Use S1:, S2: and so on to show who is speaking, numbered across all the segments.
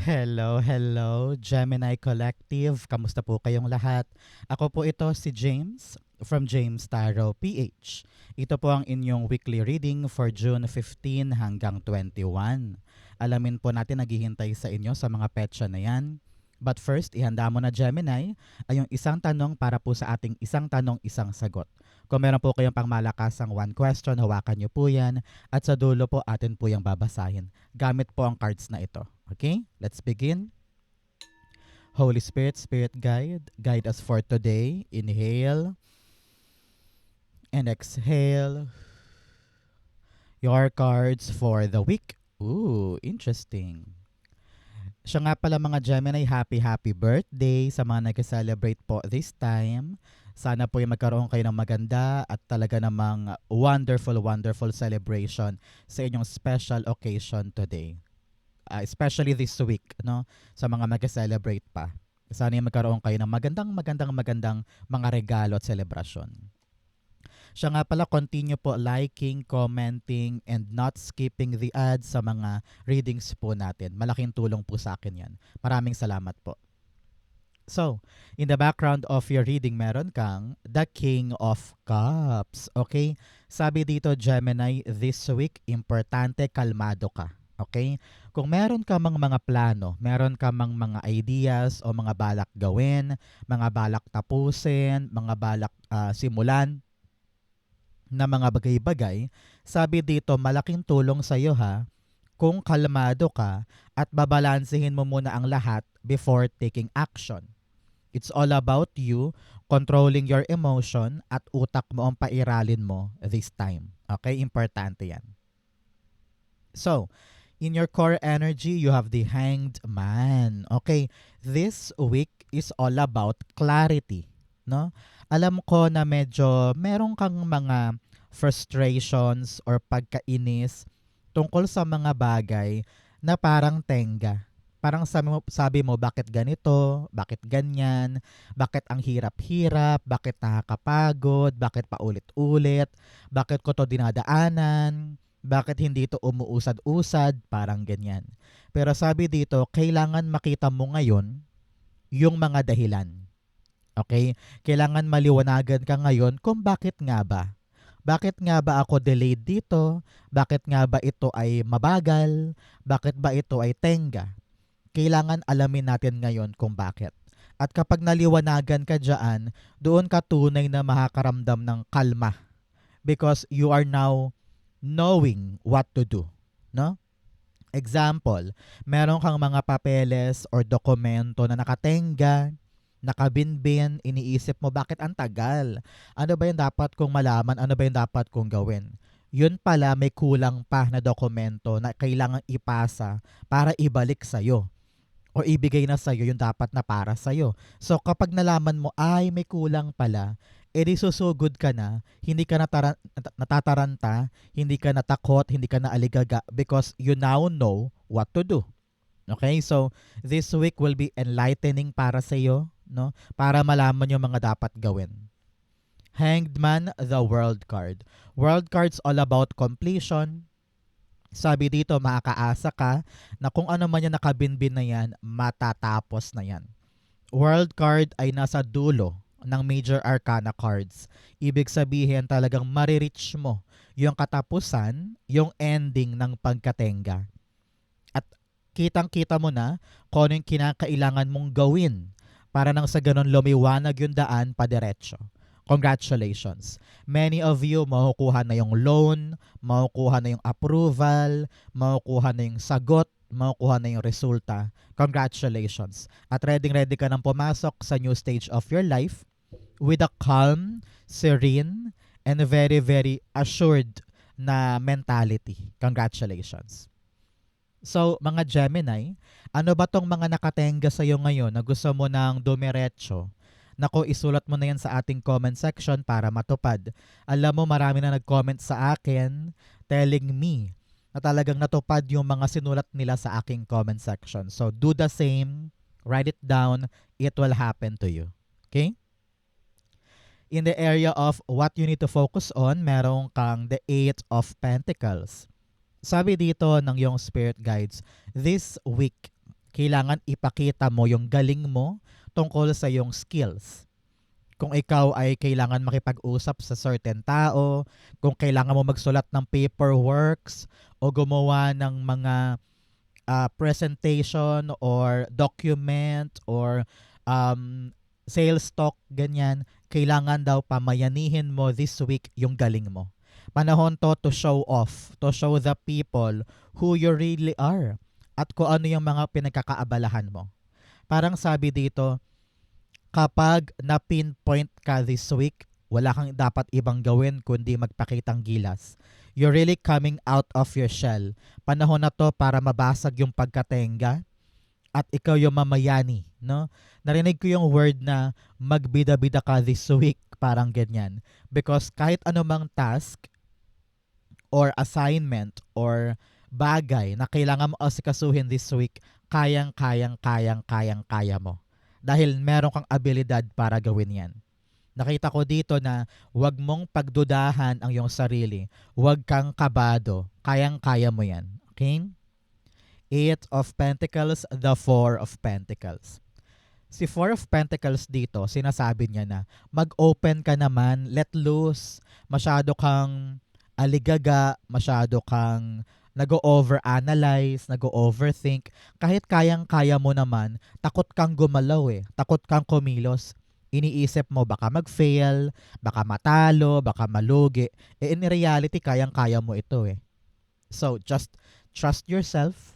S1: Hello, hello, Gemini Collective. Kamusta po kayong lahat? Ako po ito si James from James Tarot PH. Ito po ang inyong weekly reading for June 15 hanggang 21. Alamin po natin naghihintay sa inyo sa mga petsa na yan. But first, ihanda mo na Gemini ay yung isang tanong para po sa ating isang tanong, isang sagot. Kung meron po kayong pangmalakasang one question, hawakan nyo po yan at sa dulo po atin po yung babasahin. Gamit po ang cards na ito. Okay, let's begin. Holy Spirit, Spirit Guide, guide us for today. Inhale and exhale. Your cards for the week. Ooh, interesting. Siya nga pala mga Gemini, happy birthday sa mga nag-celebrate po this time. Sana po yung magkaroon kayo ng maganda at talaga namang wonderful celebration sa inyong special occasion today. Especially this week, no? Sa mga mag-celebrate pa. Sana yung magkaroon kayo ng magandang mga regalo at selebrasyon. Siya nga pala, continue po liking, commenting, and not skipping the ads sa mga readings po natin. Malaking tulong po sa akin yan. Maraming salamat po. So, in the background of your reading, meron kang the King of Cups. Okay? Sabi dito, Gemini, this week, importante, kalmado ka. Okay? Kung meron ka mang mga plano, meron ka mang mga ideas o mga balak gawin, mga balak tapusin, mga balak simulan, na mga bagay-bagay, sabi dito malaking tulong sa iyo ha kung kalmado ka at babalansehin mo muna ang lahat before taking action. It's all about you controlling your emotion at utak mo ang pairalin mo this time. Okay? Importante yan. So, in your core energy, you have the Hanged Man. Okay? This week is all about clarity. No? Alam ko na medyo meron kang mga frustrations or pagkainis tungkol sa mga bagay na parang tenga. Parang sabi mo, bakit ganito, bakit ganyan, bakit ang hirap-hirap, bakit nakakapagod, bakit paulit-ulit, bakit ko to dinadaanan, bakit hindi to umuusad-usad, parang ganyan. Pero sabi dito, kailangan makita mo ngayon yung mga dahilan. Okay? Kailangan maliwanagan ka ngayon kung bakit nga ba. Bakit nga ba ako delayed dito? Bakit nga ba ito ay mabagal? Bakit ba ito ay tenga? Kailangan alamin natin ngayon kung bakit. At kapag naliwanagan ka dyan, doon ka tunay na makakaramdam ng kalma. Because you are now knowing what to do. No? Example, meron kang mga papeles or dokumento na nakatenga, nakabinbin, iniisip mo bakit ang tagal? Ano ba yung dapat kong malaman? Ano ba yung dapat kong gawin? Yun pala may kulang pa na dokumento na kailangang ipasa para ibalik sa'yo o ibigay na sa'yo yung dapat na para sa'yo. So kapag nalaman mo ay may kulang pala, edi susugod ka na, hindi ka natataranta, hindi ka natakot, hindi ka naaligaga because you now know what to do. Okay, so this week will be enlightening para sa iyo, no? Para malaman yung mga dapat gawin. Hanged Man, the World card. World card's all about completion. Sabi dito, makakaasa ka na kung ano man yung nakabinbin na yan, matatapos na yan. World card ay nasa dulo ng major arcana cards. Ibig sabihin talagang marireach mo yung katapusan, yung ending ng pagkatenga. At kitang-kita mo na kung ano yung kinakailangan mong gawin para nang sa ganun lumiwanag yung daan padiretso. Congratulations. Many of you makukuha na yung loan, makukuha na yung approval, makukuha na yung sagot, makukuha na yung resulta. Congratulations. At ready ka nang pumasok sa new stage of your life with a calm, serene, and very assured na mentality. Congratulations. So, mga Gemini, ano ba tong mga nakatenga sa'yo ngayon na gusto mo nang dumiretso? Nako, isulat mo na yan sa ating comment section para matupad. Alam mo, marami na nag-comment sa akin telling me na talagang natupad yung mga sinulat nila sa aking comment section. So, do the same. Write it down. It will happen to you. Okay? In the area of what you need to focus on, meron kang the Eight of Pentacles. Sabi dito ng iyong spirit guides, this week, Kailangan ipakita mo yung galing mo tungkol sa yung skills. Kung ikaw ay kailangan makipag-usap sa certain tao, kung kailangan mo magsulat ng paperworks o gumawa ng mga presentation or document or sales talk, ganyan, kailangan daw pamayanihin mo this week yung galing mo. Panahon to show off, to show the people who you really are at kung ano yung mga pinagkakaabalahan mo. Parang sabi dito, kapag na-pinpoint ka this week, wala kang dapat ibang gawin kundi magpakitang gilas. You're really coming out of your shell. Panahon na to para mabasag yung pagkatenga at ikaw yung mamayani, no? Narinig ko yung word na magbida-bida ka this week, parang ganyan. Because kahit anumang task or assignment or bagay na kailangan mo asikasuhin this week, kaya mo. Dahil meron kang abilidad para gawin yan. Nakita ko dito na wag mong pagdudahan ang iyong sarili. Wag kang kabado. Kayang-kaya mo yan. Okay? Eight of Pentacles, the Four of Pentacles. Si Four of Pentacles dito, sinasabi niya na mag-open ka naman, let loose. Masyado kang aligaga, masyado kang nag-overanalyze, nag-overthink. Kahit kayang-kaya mo naman, takot kang gumalaw eh. Takot kang kumilos. Iniisip mo baka mag-fail, baka matalo, baka malugi. In reality, kayang-kaya mo ito eh. So, just trust yourself.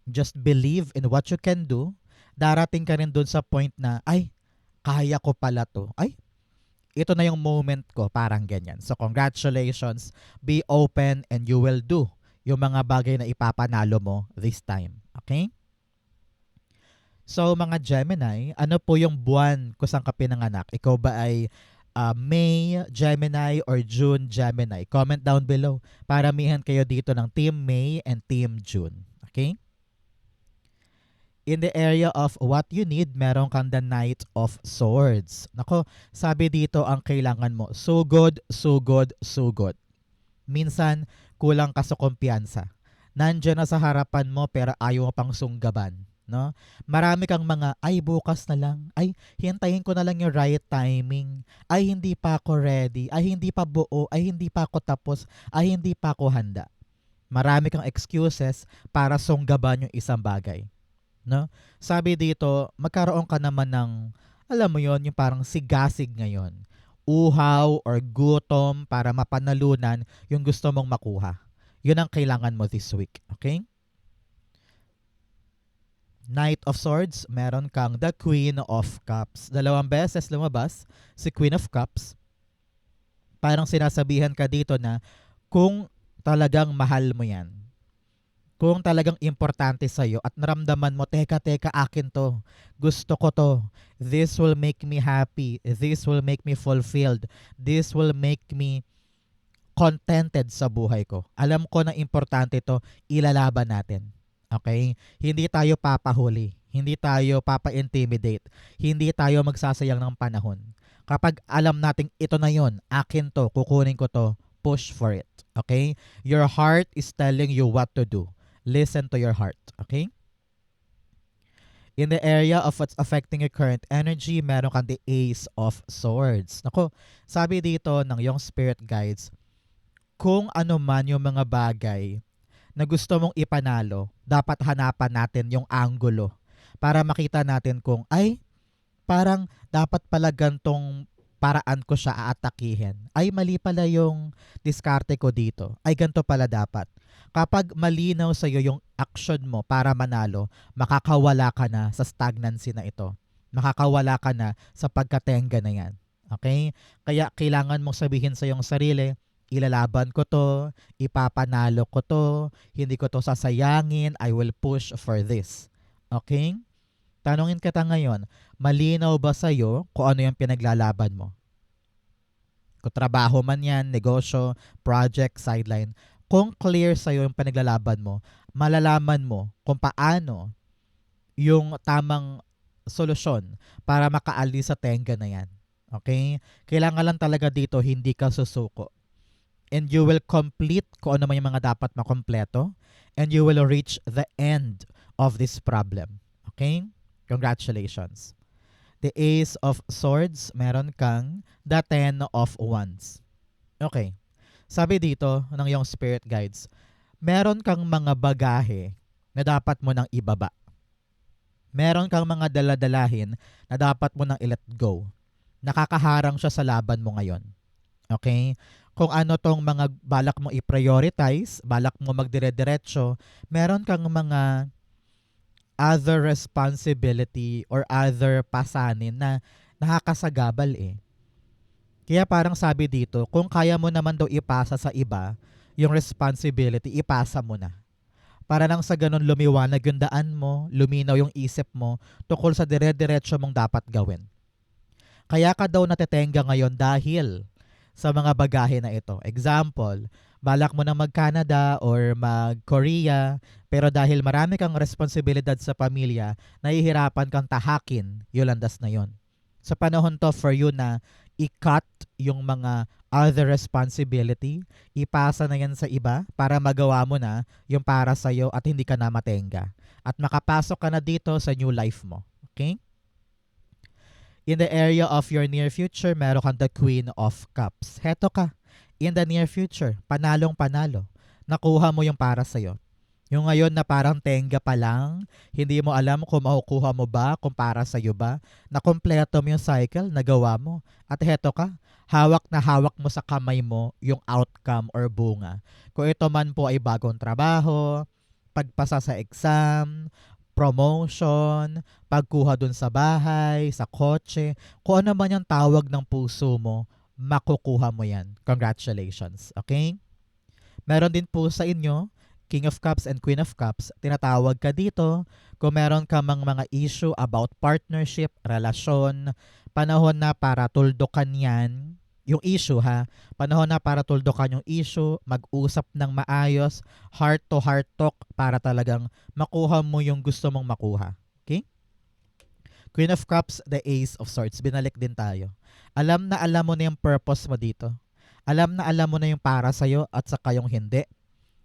S1: Just believe in what you can do. Darating ka rin dun sa point na, ay, kaya ko pala to. Ay, ito na yung moment ko, parang ganyan. So, congratulations. Be open and you will do yung mga bagay na ipapanalo mo this time. Okay? So, mga Gemini, ano po yung buwan kung saan ka pinanganak? Ikaw ba ay May Gemini or June Gemini? Comment down below. Paramihan kayo dito ng Team May and Team June. Okay? In the area of what you need, meron kang the Knight of Swords. Nako, sabi dito ang kailangan mo. Sugod, sugod, sugod. Minsan, kulang ka sa kumpiyansa. Nandiyan na sa harapan mo pero ayaw mo pang sunggaban. No? Marami kang mga, ay bukas na lang, ay hintayin ko na lang yung right timing, ay hindi pa ako ready, ay hindi pa buo, ay hindi pa ako tapos, ay hindi pa ako handa. Marami kang excuses para sunggaban yung isang bagay. No? Sabi dito, magkaroon ka naman ng, alam mo yon yung parang sigasig ngayon. Uhaw or gutom para mapanalunan yung gusto mong makuha. Yun ang kailangan mo this week. Okay? Knight of Swords, meron kang the Queen of Cups. Dalawang beses lumabas si Queen of Cups. Parang sinasabihan ka dito na kung talagang mahal mo yan, kung talagang importante sa'yo at naramdaman mo, teka, akin to. Gusto ko to. This will make me happy. This will make me fulfilled. This will make me contented sa buhay ko. Alam ko na importante to, ilalaban natin. Okay? Hindi tayo papahuli. Hindi tayo papa-intimidate. Hindi tayo magsasayang ng panahon. Kapag alam nating ito na yon, akin to, kukunin ko to, push for it. Okay? Your heart is telling you what to do. Listen to your heart. Okay? In the area of what's affecting your current energy, meron kang the Ace of Swords. Nako, sabi dito ng iyong spirit guides, kung ano man yung mga bagay na gusto mong ipanalo, dapat hanapan natin yung anggulo para makita natin kung ay parang dapat pala gantong paraan ko siya aatakihin. Ay mali pala yung diskarte ko dito. Ay ganito pala dapat. Kapag malinaw sa iyo yung action mo para manalo, makakawala ka na sa stagnancy na ito. Makakawala ka na sa pagkatenga na yan. Okay? Kaya kailangan mong sabihin sa iyong sarili, ilalaban ko to, ipapanalo ko to, hindi ko to sasayangin, I will push for this. Okay? Tanungin kita ngayon, malinaw ba sa'yo kung ano yung pinaglalaban mo? Kung trabaho man yan, negosyo, project, sideline, kung clear sa'yo yung pinaglalaban mo, malalaman mo kung paano yung tamang solusyon para makaalis sa tenga na yan. Okay? Kailangan lang talaga dito, hindi ka susuko. And you will complete kung ano man yung mga dapat makompleto. and you will reach the end of this problem. Okay? Congratulations. The Ace of Swords, meron kang the Ten of Wands. Okay. Sabi dito ng iyong spirit guides, meron kang mga bagahe na dapat mo nang ibaba. Meron kang mga daladalahin na dapat mo nang i-let go. Nakakaharang siya sa laban mo ngayon. Okay? Kung ano tong mga balak mo i-prioritize, balak mo magdire-diretso, meron kang mga other responsibility or other pasanin na nakakasagabal eh. Kaya parang sabi dito, kung kaya mo naman daw ipasa sa iba, yung responsibility, ipasa mo na. Para nang sa ganun lumiwanag yung daan mo, luminaw yung isip mo, tukol sa dire-diretso mong dapat gawin. Kaya ka daw natetenga ngayon dahil sa mga bagahe na ito. Example, balak mo na mag-Canada or mag-Korea, pero dahil marami kang responsibilidad sa pamilya, nahihirapan kang tahakin yung landas na yon. Sa panahon to for you na i-cut yung mga other responsibility, ipasa na yan sa iba para magawa mo na yung para sa'yo at hindi ka na matenga. At makapasok ka na dito sa new life mo. Okay? In the area of your near future, meron kang the Queen of Cups. Heto ka. In the near future, panalong panalo. Nakuha mo yung para sa'yo. Yung ngayon na parang tenga pa lang, hindi mo alam kung makukuha mo ba, kung para sa'yo ba, na kompleto mo yung cycle, nagawa mo. At heto ka, hawak na hawak mo sa kamay mo yung outcome or bunga. Kung ito man po ay bagong trabaho, pagpasa sa exam, promotion, pagkuha dun sa bahay, sa kotse, kung ano man yung tawag ng puso mo, makukuha mo yan. Congratulations. Okay? Meron din po sa inyo, King of Cups and Queen of Cups, tinatawag ka dito kung meron ka mang mga issue about partnership, relasyon, panahon na para tuldukan yan, yung issue ha, panahon na para tuldukan yung issue, mag-usap ng maayos, heart-to-heart talk para talagang makuha mo yung gusto mong makuha. Okay? Queen of Cups, the Ace of Swords, binalik din tayo. Alam na alam mo na yung purpose mo dito. Alam na alam mo na yung para sa'yo at saka yung hindi.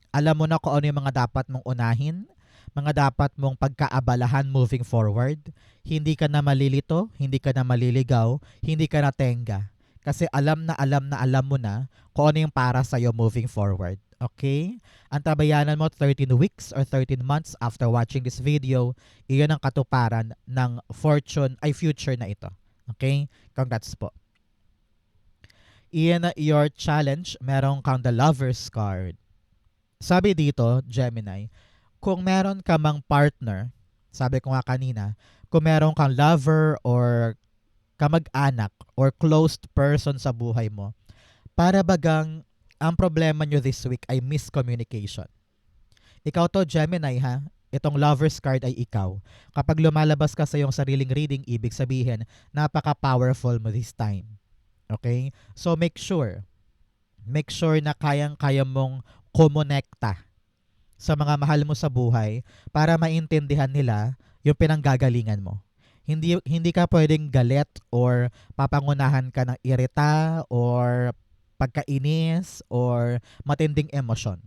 S1: Alam mo na kung ano yung mga dapat mong unahin, mga dapat mong pagkaabalahan moving forward. Hindi ka na malilito, hindi ka na maliligaw, hindi ka na tenga. Kasi alam na alam mo na kung ano yung para sa'yo moving forward. Okay? Ang tabayanan mo 13 weeks or 13 months after watching this video, iyon ang katuparan ng future na ito. Okay? Congrats po. In your challenge, meron kang the Lover's card. Sabi dito, Gemini, kung meron ka mang partner, sabi ko nga kanina, kung meron kang lover or kamag-anak or closed person sa buhay mo, para bagang ang problema nyo this week ay miscommunication. Ikaw to, Gemini ha, itong lover's card ay ikaw. Kapag lumalabas ka sa iyong sariling reading, ibig sabihin, napaka-powerful mo this time. Okay? So make sure na kayang-kaya mong kumonekta sa mga mahal mo sa buhay para maintindihan nila yung pinanggagalingan mo. Hindi ka pwedeng galit or papangunahan ka ng irita or pagkainis or matinding emosyon.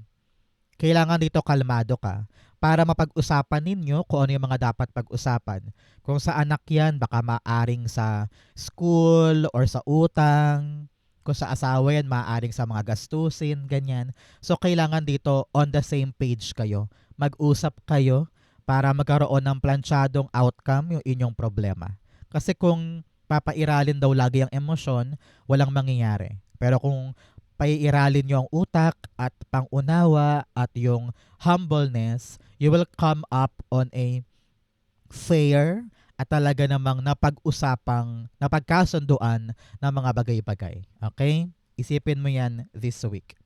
S1: Kailangan dito kalmado ka para mapag-usapan ninyo kung ano yung mga dapat pag-usapan. Kung sa anak yan, baka maaring sa school or sa utang. Kung sa asawa yan, maaaring sa mga gastusin, ganyan. So, kailangan dito on the same page kayo. Mag-usap kayo para magkaroon ng planchadong outcome yung inyong problema. Kasi kung papairalin daw lagi ang emosyon, walang mangyayari. Pero kung paiiralin nyo ang utak at pangunawa at yung humbleness, you will come up on a fair at talaga namang napagkasunduan ng mga bagay-bagay. Okay? Isipin mo yan this week.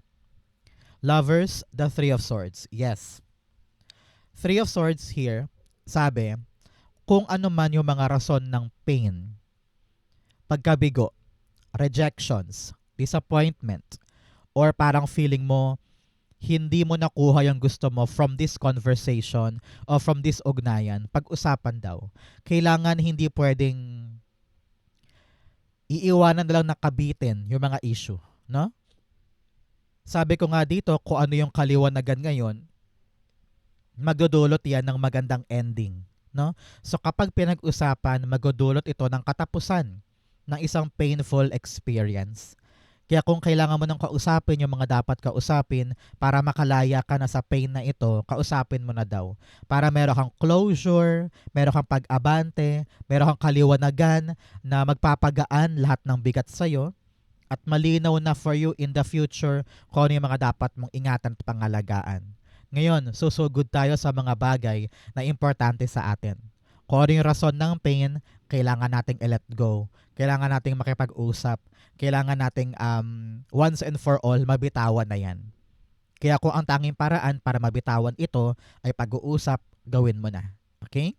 S1: Lovers, the Three of Swords. Yes. Three of Swords here, sabi, kung ano man yung mga rason ng pain, pagkabigo, rejections, disappointment, or parang feeling mo hindi mo nakuha yung gusto mo from this conversation o from this ugnayan, pag-usapan daw. Kailangan hindi pwedeng iiwanan na lang nakabitin yung mga issue, no? Sabi ko nga dito, kung ano yung kaliwanagan ngayon, magdudulot yan ng magandang ending, no? So kapag pinag-usapan, magdudulot ito ng katapusan ng isang painful experience. Kaya kung kailangan mo nang kausapin yung mga dapat kausapin para makalaya ka na sa pain na ito, kausapin mo na daw. Para meron kang closure, meron kang pag-abante, meron kang kaliwanagan na magpapagaan lahat ng bigat sa'yo at malinaw na for you in the future kung ano yung mga dapat mong ingatan at pangalagaan. Ngayon, susugod tayo sa mga bagay na importante sa atin. Kung ano yung rason ng pain, kailangan nating i-let go. Kailangan nating makipag-usap. Kailangan nating once and for all, mabitawan na yan. Kaya kung ang tanging paraan para mabitawan ito ay pag-uusap, gawin mo na. Okay?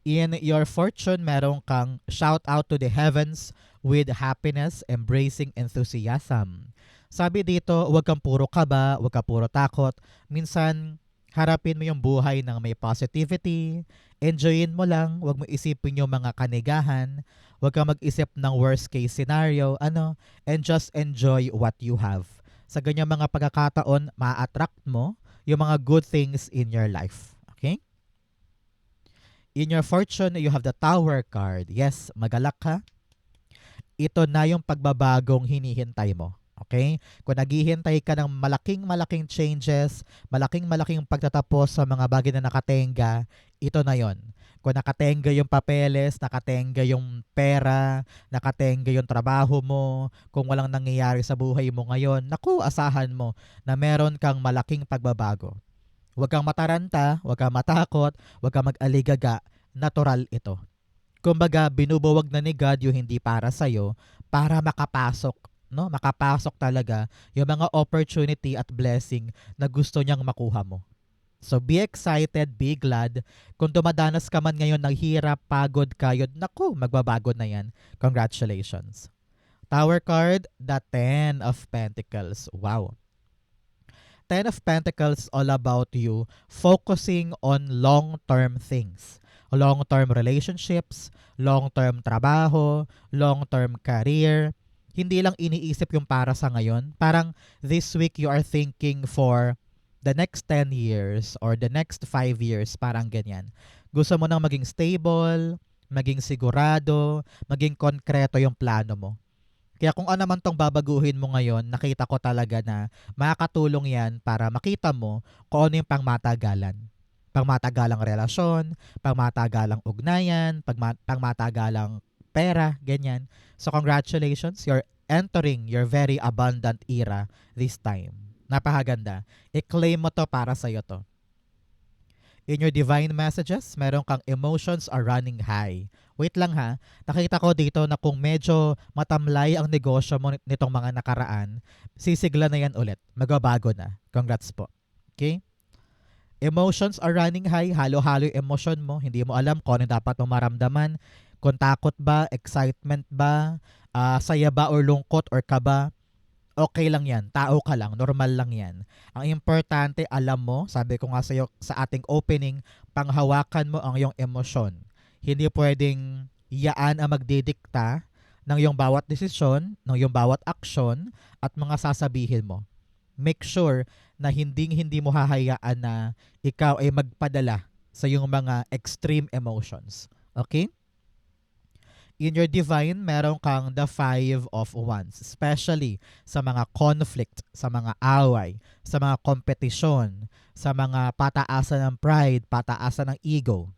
S1: In your fortune, meron kang shout out to the heavens with happiness, embracing enthusiasm. Sabi dito, huwag kang puro kaba, huwag kang puro takot. Minsan, harapin mo yung buhay ng may positivity. Enjoyin mo lang, huwag mo isipin yung mga kanigahan. Huwag kang mag-isip ng worst case scenario. And just enjoy what you have. Sa ganyang mga pagkakataon, ma-attract mo yung mga good things in your life. Okay? In your fortune, you have the Tower card. Yes, magalak ka. Ito na yung pagbabagong hinihintay mo. Okay? Kung naghihintay ka ng malaking changes, malaking pagtatapos sa mga bagay na nakatenga, ito na yon. Kung nakatenga yung papeles, nakatenga yung pera, nakatenga yung trabaho mo, kung walang nangyayari sa buhay mo ngayon, naku, asahan mo na meron kang malaking pagbabago. Huwag kang mataranta, huwag kang matakot, huwag kang mag-aligaga. Natural ito. Kumbaga, binubuwag na ni God yung hindi para sa'yo para makapasok. No? Makapasok talaga yung mga opportunity at blessing na gusto niyang makuha mo. So be excited, be glad. Kung dumadanas ka man ngayon ng hirap, pagod, kayod, naku, magbabago na yan. Congratulations. Tower card, the Ten of Pentacles. Wow. Ten of Pentacles is all about you focusing on long-term things. Long-term relationships, long-term trabaho, long-term career. Hindi lang iniisip yung para sa ngayon. Parang this week you are thinking for the next 10 years or the next 5 years. Parang ganyan. Gusto mo nang maging stable, maging sigurado, maging konkreto yung plano mo. Kaya kung ano man tong babaguhin mo ngayon, nakita ko talaga na makakatulong yan para makita mo kung ano yung pangmatagalan. Pangmatagalang relasyon, pangmatagalang ugnayan, pangmatagalang pera, ganyan. So congratulations, you're entering your very abundant era this time. Napakaganda. I-claim mo to para sa'yo to. In your divine messages, meron kang emotions are running high. Wait lang ha, nakita ko dito na kung medyo matamlay ang negosyo mo nitong mga nakaraan, sisigla na yan ulit. Magbabago na. Congrats po. Okay? Emotions are running high. Halo-halo yung emotion mo. Hindi mo alam kung ano dapat mong maramdaman. Kung takot ba, excitement ba, saya ba or lungkot or kaba. Okay lang yan. Tao ka lang. Normal lang yan. Ang importante, alam mo, sabi ko nga sa'yo sa ating opening, panghawakan mo ang iyong emosyon. Hindi pwedeng yaan ang magdidikta ng iyong bawat desisyon, ng iyong bawat aksyon, at mga sasabihin mo. Make sure na hindi mo hahayaan na ikaw ay magpadala sa iyong mga extreme emotions. Okay? In your divine, meron kang the Five of Wands. Especially sa mga conflict, sa mga away, sa mga kompetisyon, sa mga pataasan ng pride, pataasan ng ego.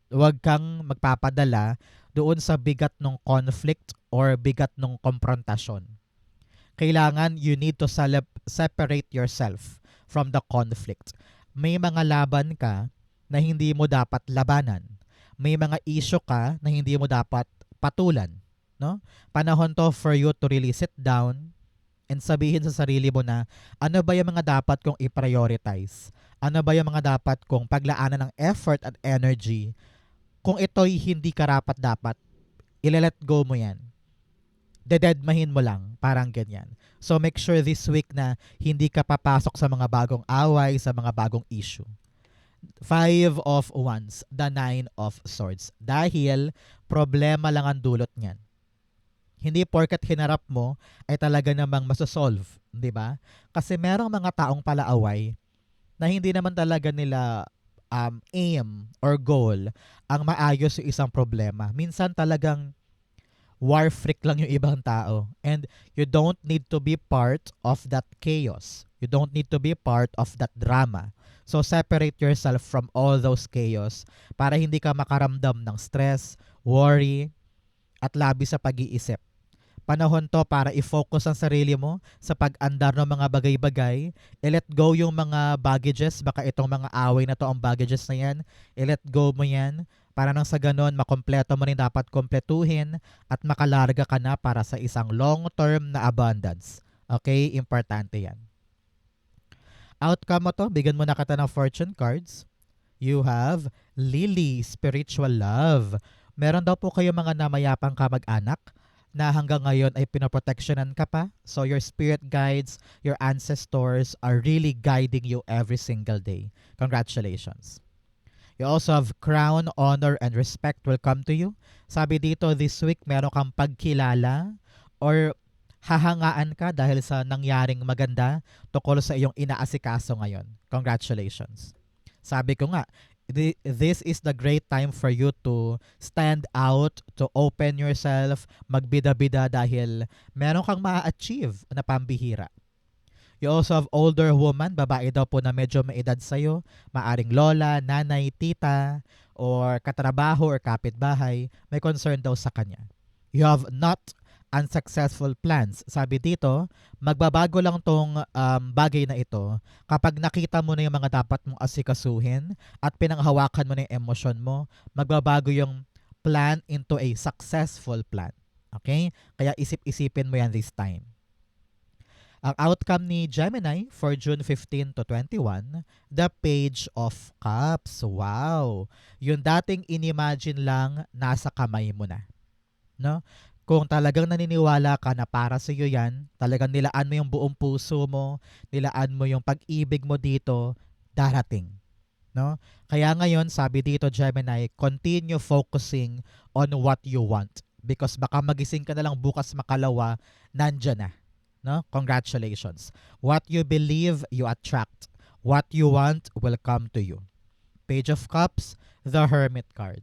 S1: Huwag kang magpapadala doon sa bigat ng conflict or bigat ng konfrontasyon. Kailangan you need to separate yourself from the conflict. May mga laban ka na hindi mo dapat labanan. May mga issue ka na hindi mo dapat patulan, no? Panahon to for you to really sit down and sabihin sa sarili mo na ano ba yung mga dapat kong i-prioritize? Ano ba yung mga dapat kong paglaanan ng effort at energy? Kung ito'y hindi karapat-dapat, ile-let go mo yan. Dededmahin mo lang, parang ganyan. So make sure this week na hindi ka papasok sa mga bagong away, sa mga bagong issue. Five of Wands, the Nine of Swords. Dahil problema lang ang dulot niyan. Hindi porkat hinarap mo ay talaga namang masosolve, di ba? Kasi merong mga taong palaaway na hindi naman talaga nila aim or goal ang maayos yung isang problema. Minsan talagang war freak lang yung ibang tao. And you don't need to be part of that chaos. You don't need to be part of that drama. So separate yourself from all those chaos para hindi ka makaramdam ng stress, worry, at labi sa pag-iisip. Panahon to para i-focus ang sarili mo sa pag-andar ng mga bagay-bagay. I-let go yung mga baggages. Baka itong mga away na to ang baggages na yan. I-let go mo yan para nang sa ganon, makompleto mo rin dapat kompletuhin at makalarga ka na para sa isang long-term na abundance. Okay? Importante yan. Outcome mo to, bigyan mo na kita ng fortune cards. You have Lily, spiritual love. Meron daw po kayo mga namayapang kamag-anak na hanggang ngayon ay pinoproteksyonan ka pa. So your spirit guides, your ancestors are really guiding you every single day. Congratulations. You also have crown, honor, and respect will come to you. Sabi dito, this week meron kang pagkilala or hahangaan ka dahil sa nangyaring maganda tungkol sa iyong inaasikaso ngayon. Congratulations. Sabi ko nga, this is the great time for you to stand out, to open yourself, magbida-bida dahil meron kang ma-achieve na pambihira. You also have older woman, babae daw po na medyo may edad sa'yo, maaring lola, nanay, tita, or katrabaho or kapitbahay, may concern daw sa kanya. You have not unsuccessful plans. Sabi dito, magbabago lang tong bagay na ito kapag nakita mo na yung mga dapat mong asikasuhin at pinanghawakan mo na yung emosyon mo, magbabago yung plan into a successful plan. Okay? Kaya isip-isipin mo yan this time. Ang outcome ni Gemini for June 15 to 21, the Page of Cups. Wow! Yung dating inimagine lang, nasa kamay mo na. No? Kung talagang naniniwala ka na para sa iyo yan, talagang nilaan mo yung buong puso mo, nilaan mo yung pag-ibig mo dito, darating. No? Kaya ngayon, sabi dito Gemini, continue focusing on what you want. Because baka magising ka na lang bukas makalawa, nandyan na. No? Congratulations. What you believe, you attract. What you want will come to you. Page of Cups, the Hermit card.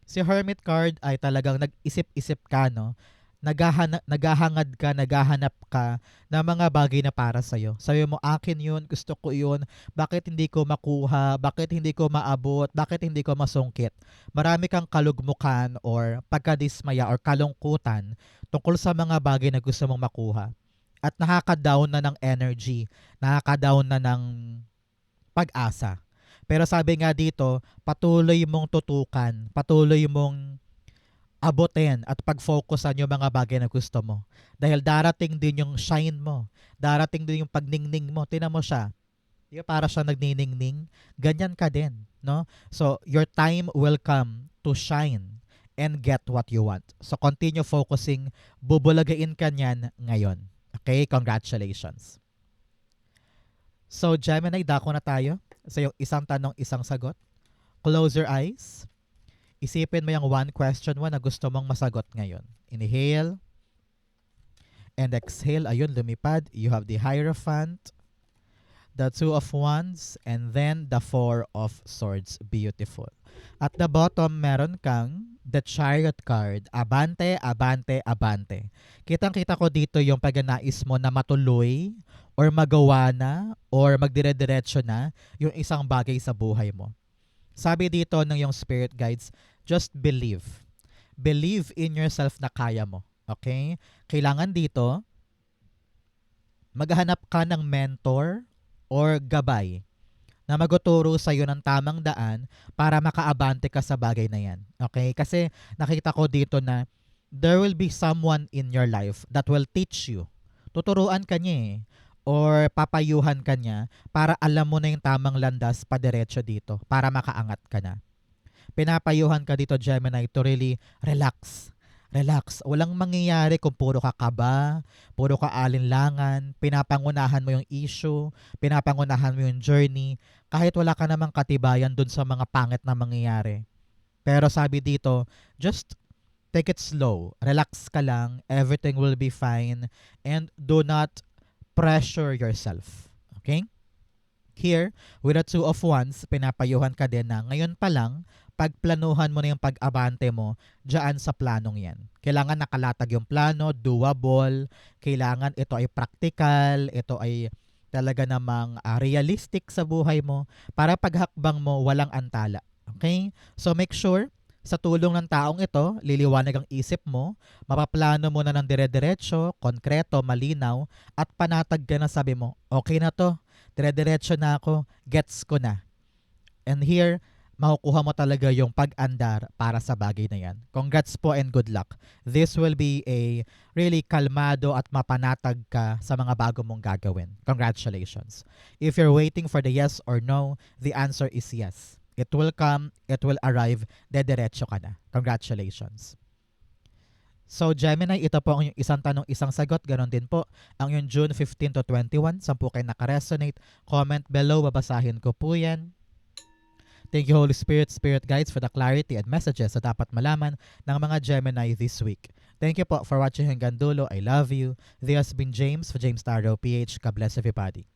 S1: Si Hermit card ay talagang nag-isip-isip ka, no? Naghahangad ka, naghahanap ka ng mga bagay na para sa'yo. Sabi mo, akin yun, gusto ko yun, bakit hindi ko makuha, bakit hindi ko maabot, bakit hindi ko masungkit. Marami kang kalugmukan or pagkadismaya or kalungkutan tungkol sa mga bagay na gusto mong makuha. At nakaka-down na ng energy, nakaka-down na ng pag-asa. Pero sabi nga dito, patuloy mong tutukan, patuloy mong abutin at pag-focusan yung mga bagay na gusto mo. Dahil darating din yung shine mo, darating din yung pagningning mo. Tingnan mo siya, yung para siya nagniningning, ganyan ka din. No? So, your time will come to shine and get what you want. So, continue focusing, bubulagain ka niyan ngayon. Okay? Congratulations. So, Gemini, dako na tayo sa yung isang tanong, isang sagot. Close your eyes. Isipin mo yung one question mo na gusto mong masagot ngayon. Inhale. And exhale. Ayun, lumipad. You have the Hierophant, the Two of Wands, and then the Four of Swords. Beautiful. At the bottom, meron kang the Chariot card. Abante, abante, abante. Kitang-kita ko dito yung pagnanais mo na matuloy or magawa na or magdire-diretso na yung isang bagay sa buhay mo. Sabi dito ng yung spirit guides, just believe. Believe in yourself na kaya mo. Okay? Kailangan dito, maghanap ka ng mentor or gabay na maguturo sa iyo ng tamang daan para makaabante ka sa bagay na yan. Okay? Kasi nakita ko dito na there will be someone in your life that will teach you. Tuturuan ka niya or papayuhan ka niya para alam mo na yung tamang landas padiretso dito para makaangat ka na. Pinapayuhan ka dito, Gemini, to really relax. Relax. Walang mangyayari kung puro ka kaba, puro ka alinlangan, pinapangunahan mo yung issue, pinapangunahan mo yung journey, kahit wala ka namang katibayan dun sa mga pangit na mangyayari. Pero sabi dito, just take it slow. Relax ka lang. Everything will be fine. And do not pressure yourself. Okay? Here, with the Two of Wands, pinapayuhan ka din na ngayon pa lang, pagplanuhan mo na yung pag-abante mo dyan sa planong yan. Kailangan nakalatag yung plano, doable, kailangan ito ay practical, ito ay talaga namang realistic sa buhay mo para paghakbang mo walang antala. Okay? So make sure sa tulong ng taong ito, liliwanag ang isip mo, mapaplano mo na ng dire-diretso, konkreto, malinaw, at panatag ka na sabi mo, okay na to, dire-diretso na ako, gets ko na. And here, makukuha mo talaga yung pag-andar para sa bagay na yan. Congrats po and good luck. This will be a really kalmado at mapanatag ka sa mga bago mong gagawin. Congratulations. If you're waiting for the yes or no, the answer is yes. It will come, it will arrive, dediretso ka na. Congratulations. So Gemini, ito po ang yung isang tanong, isang sagot. Ganon din po ang yung June 15 to 21. Saan po kayo nakaresonate? Comment below, babasahin ko po yan. Thank you Holy Spirit, Spirit Guides for the clarity and messages na dapat malaman ng mga Gemini this week. Thank you po for watching hanggang dulo. I love you. This has been James for James Tarot PH. God bless everybody.